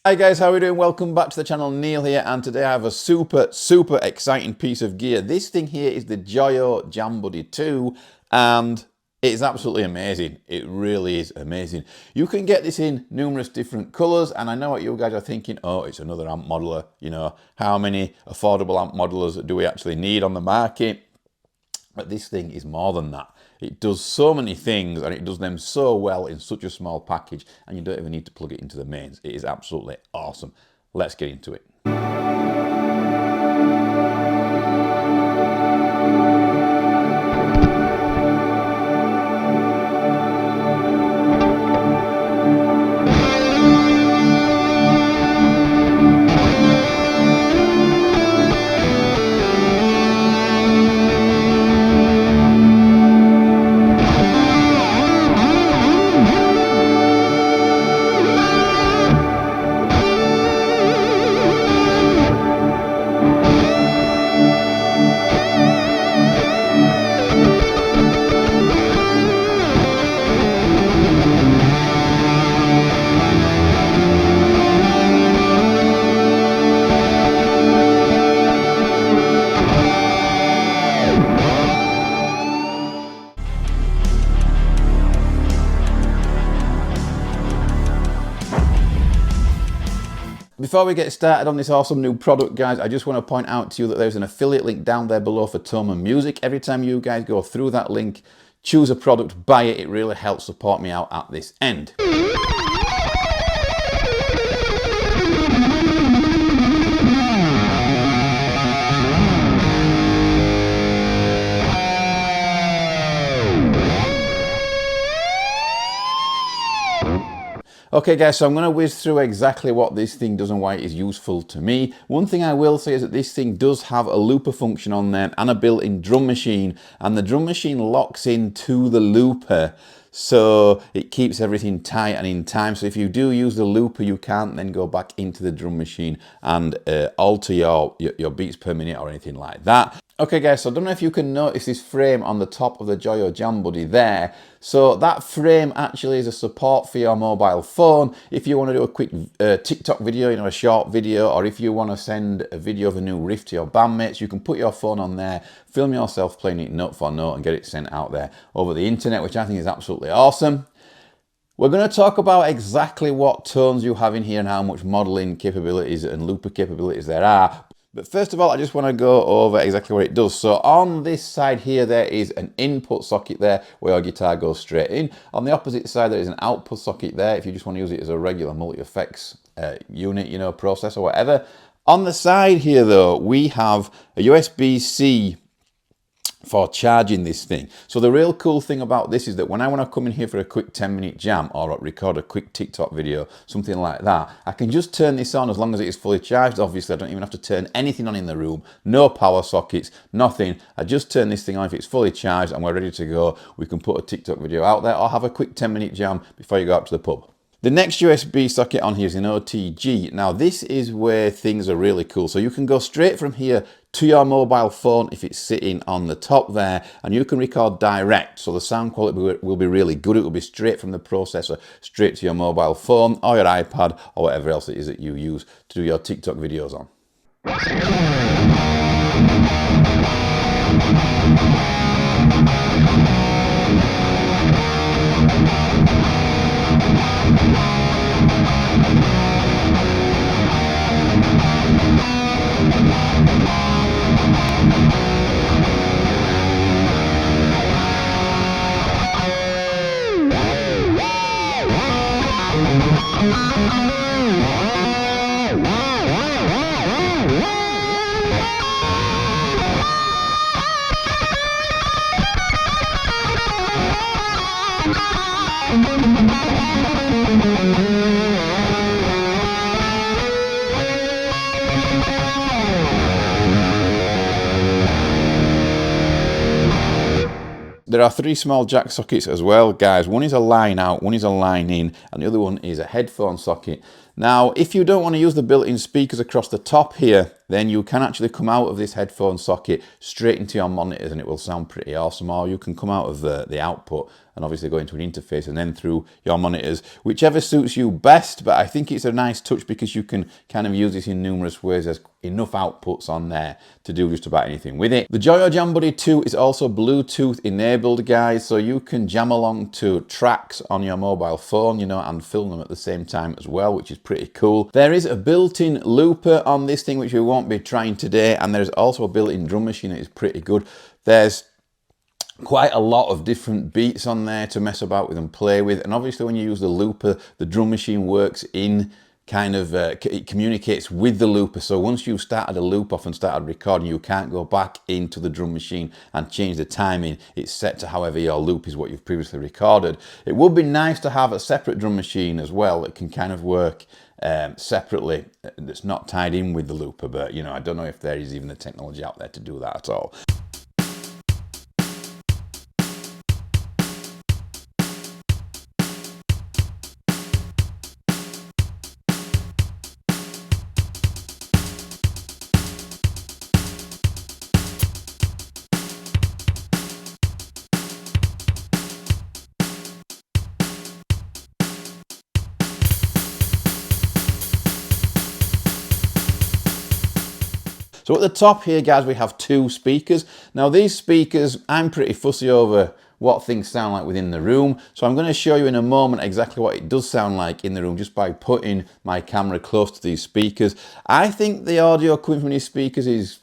Hi guys, how are we doing? Welcome back to the channel. Neil here, and today I have a super exciting piece of gear. This thing here is the Joyo Jam Buddy 2, and it's absolutely amazing. It really is amazing. You can get this in numerous different colours, and I know what you guys are thinking, oh, it's another amp modeler. You know, how many affordable amp modelers do we actually need on the market? But this thing is more than that. It does so many things, and it does them so well in such a small package, and you don't even need to plug it into the mains. It is absolutely awesome. Let's get into it. Before we get started on this awesome new product, guys, I just want to point out to you that there's an affiliate link down there below for Tone Music. Every time you guys go through that link, choose a product, buy it. It really helps support me out at this end. Okay guys, so I'm going to whiz through exactly what this thing does and why it is useful to me. One thing I will say is that this thing does have a looper function on there and a built-in drum machine, and the drum machine locks into the looper, so it keeps everything tight and in time. So if you do use the looper, you can't then go back into the drum machine and alter your beats per minute or anything like that. Okay guys, so I don't know if you can notice this frame on the top of the Joyo Jam Buddy there. So that frame actually is a support for your mobile phone. If you want to do a quick TikTok video, you know, a short video, or if you want to send a video of a new riff to your bandmates, you can put your phone on there, film yourself playing it note for note and get it sent out there over the internet, which I think is absolutely awesome. We're going to talk about exactly what tones you have in here and how much modeling capabilities and looper capabilities there are. But first of all, I just want to go over exactly what it does. So on this side here, there is an input socket there where your guitar goes straight in. On the opposite side, there is an output socket there if you just want to use it as a regular multi-effects unit, you know, processor or whatever. On the side here, though, we have a USB-C for charging this thing. So the real cool thing about this is that when I want to come in here for a quick 10-minute jam or record a quick TikTok video, something like that, I can just turn this on as long as it is fully charged. Obviously, I don't even have to turn anything on in the room. No power sockets, nothing. I just turn this thing on if it's fully charged and we're ready to go. We can put a TikTok video out there or have a quick 10-minute jam before you go out to the pub. The next USB socket on here is an OTG. Now this is where things are really cool. So you can go straight from here to your mobile phone if it's sitting on the top there, and you can record direct. So the sound quality will be really good. It will be straight from the processor, straight to your mobile phone or your iPad or whatever else it is that you use to do your TikTok videos on. There are three small jack sockets as well, guys. One is a line out, one is a line in, and the other one is a headphone socket. Now, if you don't want to use the built-in speakers across the top here, then you can actually come out of this headphone socket straight into your monitors and it will sound pretty awesome. Or you can come out of the output and obviously go into an interface and then through your monitors, whichever suits you best. But I think it's a nice touch because you can kind of use this in numerous ways. There's enough outputs on there to do just about anything with it. The Joyo Jam Buddy 2 is also Bluetooth enabled, guys, so you can jam along to tracks on your mobile phone, you know, and film them at the same time as well, which is pretty cool. There is a built-in looper on this thing, which we won't be trying today, and there's also a built-in drum machine that is pretty good. There's quite a lot of different beats on there to mess about with and play with, and obviously when you use the looper, the drum machine works in kind of, it communicates with the looper, so once you've started a loop off and started recording, you can't go back into the drum machine and change the timing. It's set to however your loop is what you've previously recorded. It would be nice to have a separate drum machine as well that can kind of work separately, that's not tied in with the looper, but you know, I don't know if there is even the technology out there to do that at all. So at the top here, guys, we have two speakers. Now these speakers, I'm pretty fussy over what things sound like within the room. So I'm going to show you in a moment exactly what it does sound like in the room just by putting my camera close to these speakers. I think the audio coming from these speakers is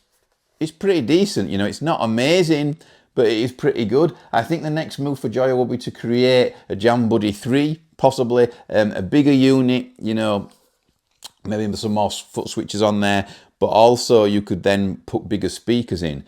pretty decent. You know, it's not amazing, but it is pretty good. I think the next move for Joyo will be to create a Jam Buddy 3, possibly a bigger unit, you know, maybe some more foot switches on there, but also you could then put bigger speakers in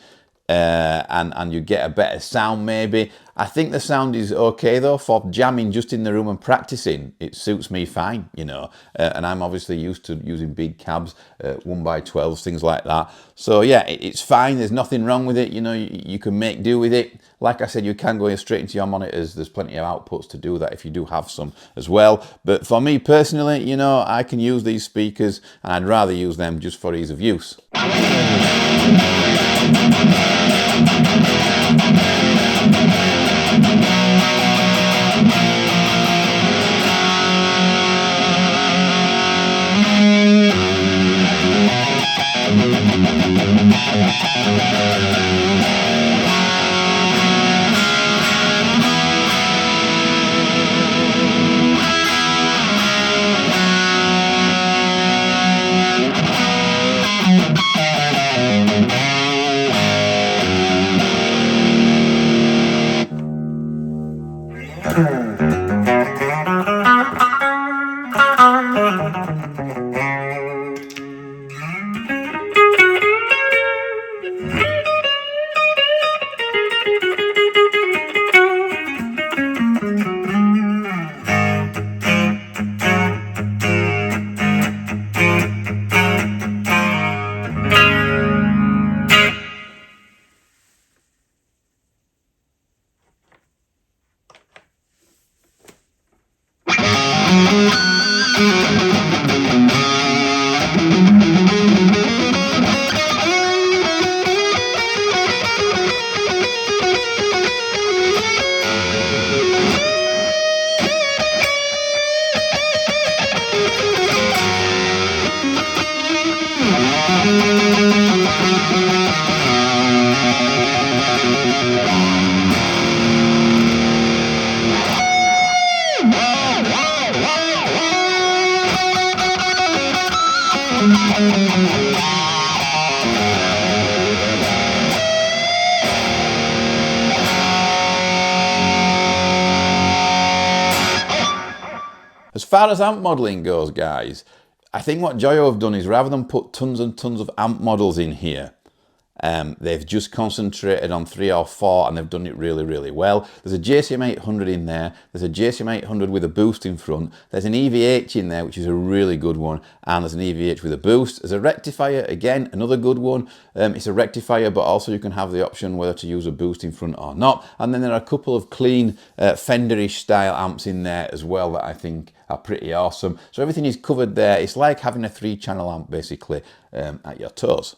and you get a better sound maybe. I think the sound is okay though for jamming just in the room and practicing. It suits me fine, you know, and I'm obviously used to using big cabs, 1x12s, things like that. So yeah, it's fine. There's nothing wrong with it. You know, you can make do with it. Like I said, you can go straight into your monitors. There's plenty of outputs to do that if you do have some as well. But for me personally, you know, I can use these speakers and I'd rather use them just for ease of use. As far as amp modeling goes, guys, I think what Joyo have done is rather than put tons and tons of amp models in here, they've just concentrated on 3 or 4 and they've done it really, really well. There's a JCM 800 in there, there's a JCM 800 with a boost in front, there's an EVH in there, which is a really good one, and there's an EVH with a boost. There's a rectifier, again, another good one. It's a rectifier, but also you can have the option whether to use a boost in front or not. And then there are a couple of clean Fenderish style amps in there as well that I think are pretty awesome. So everything is covered there. It's like having a 3-channel amp basically at your toes.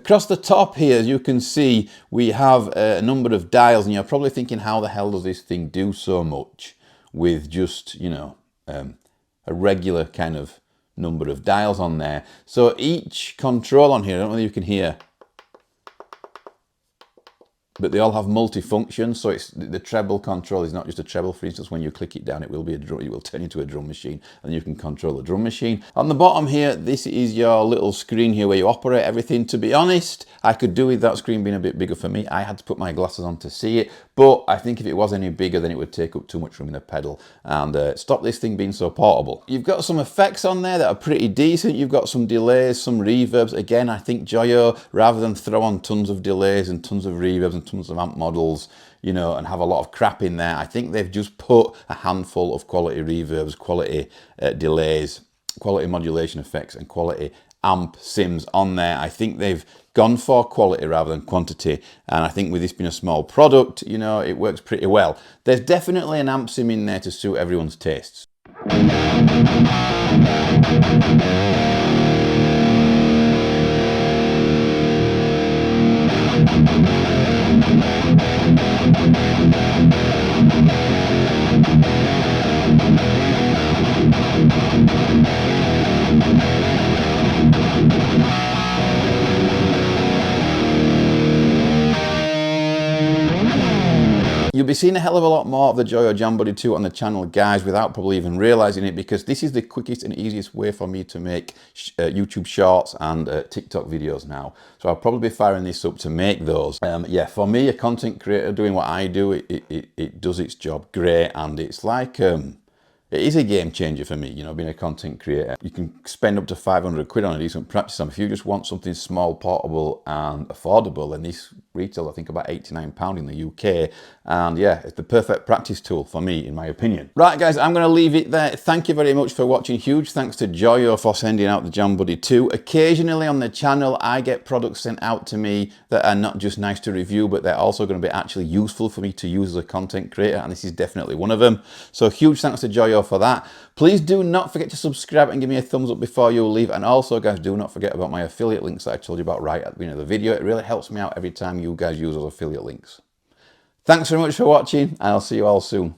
Across the top here, as you can see, we have a number of dials, and you're probably thinking, how the hell does this thing do so much with just, you know, a regular kind of number of dials on there? So each control on here, I don't know if you can hear, but they all have multi-function, so it's the treble control is not just a treble. For instance, when you click it down, it will be a drum, it will turn into a drum machine, and you can control the drum machine. On the bottom here, this is your little screen here where you operate everything. To be honest, I could do with that screen being a bit bigger for me. I had to put my glasses on to see it, but I think if it was any bigger, then it would take up too much room in the pedal and stop this thing being so portable. You've got some effects on there that are pretty decent. You've got some delays, some reverbs. Again, I think Joyo, rather than throw on tons of delays and tons of reverbs and tons of amp models, you know, and have a lot of crap in there, I think they've just put a handful of quality reverbs, quality delays, quality modulation effects, and quality amp sims on there. I think they've gone for quality rather than quantity, and I think with this being a small product, you know, it works pretty well. There's definitely an amp sim in there to suit everyone's tastes. You'll be seeing a hell of a lot more of the Joyo Jam Body 2 on the channel, guys, without probably even realizing it, because this is the quickest and easiest way for me to make YouTube shorts and TikTok videos now. So I'll probably be firing this up to make those. Yeah, for me, a content creator doing what I do, it does its job great, and it's like, it is a game changer for me, you know, being a content creator. You can spend up to 500 quid on a decent practice amp. If you just want something small, portable and affordable, then this retails, I think, about £89 in the UK. And yeah, it's the perfect practice tool for me, in my opinion. Right, guys, I'm going to leave it there. Thank you very much for watching. Huge thanks to Joyo for sending out the Jam Buddy 2. Occasionally on the channel, I get products sent out to me that are not just nice to review, but they're also going to be actually useful for me to use as a content creator, and this is definitely one of them. So huge thanks to Joyo for that. Please do not forget to subscribe and give me a thumbs up before you leave. And also, guys, do not forget about my affiliate links that I told you about right at the beginning of the video. It really helps me out every time you guys use those affiliate links. Thanks very much for watching, and I'll see you all soon.